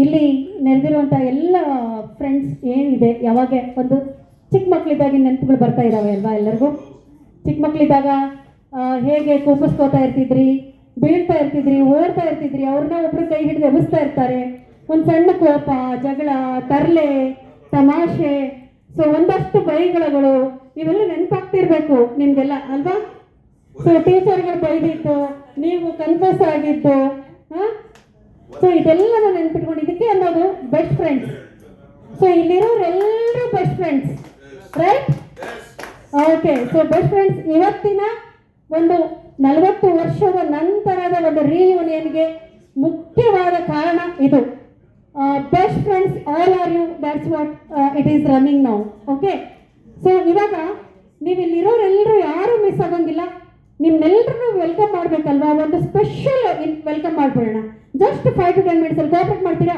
ಇಲ್ಲಿ ನೆರೆದಿರುವಂಥ ಎಲ್ಲ ಫ್ರೆಂಡ್ಸ್ ಏನಿದೆ, ಯಾವಾಗ ಒಂದು ಚಿಕ್ಕ ಮಕ್ಕಳಿದ್ದಾಗಿ ನೆನಪುಗಳು ಬರ್ತಾ ಇದ್ದಾವೆ ಅಲ್ವಾ ಎಲ್ಲರಿಗೂ? ಚಿಕ್ಕ ಮಕ್ಕಳಿದ್ದಾಗ ಹೇಗೆ ಕೂಪಿಸ್ಕೋತಾ ಇರ್ತಿದ್ರಿ, ಬೀಳ್ತಾ ಇರ್ತಿದ್ರಿ, ಓಡ್ತಾ ಇರ್ತಿದ್ರಿ, ಅವ್ರನ್ನ ಒಬ್ರು ಕೈ ಹಿಡಿದು ಎಬ್ಬಿಸ್ತಾ ಇರ್ತಾರೆ. ಒಂದು ಸಣ್ಣ ಕೋಪ, ಜಗಳ, ತರಲೆ, ತಮಾಷೆ, ಸೊ ಒಂದಷ್ಟು ಬೈಗಳು ಇವೆಲ್ಲ ನೆನಪಾಗ್ತಿರ್ಬೇಕು ನಿಮಗೆಲ್ಲ ಅಲ್ವಾ? ಸೊ ಟೀಚರ್ಗಳು ಬೈದಿತ್ತು, ನೀವು ಕನ್ಫ್ಯೂಸ್ ಆಗಿದ್ದು, ಸೊ ಇದೆಲ್ಲ ನೆನ್ಪಿಟ್ಕೊಂಡು ಇದಕ್ಕೆ ಅನ್ನೋದು ಬೆಸ್ಟ್ ಫ್ರೆಂಡ್ಸ್. ಸೊ ಇಲ್ಲಿರೋರೆಲ್ಲರೂ best friends, right? Okay, so best friends ಇವತ್ತಿನ ಒಂದು 40 ವರ್ಷದ ನಂತರದ ಒಂದು ರಿಯೂನಿಯನ್ಗೆ ಮುಖ್ಯವಾದ ಕಾರಣ ಇದು. Best friends all are you, that's what it is running now. Okay, so ಇವಾಗ ನೀವು ಇಲ್ಲಿರೋರೆಲ್ಲರೂ ಯಾರು ಮಿಸ್ ಆಗಂಗಿಲ್ಲ, ನಿಮ್ಮೆಲ್ಲರೂ ವೆಲ್ಕಮ್ ಮಾಡ್ಬೇಕಲ್ವಾ? ಒಂದು ಸ್ಪೆಷಲ್ ವೆಲ್ಕಮ್ ಮಾಡ್ಬಿಡೋಣ. ಜಸ್ಟ್ 5 to 10 minutes ಅಲ್ಲಿ ಕೋಆಪರೇಟ್ ಮಾಡ್ತೀರಾ?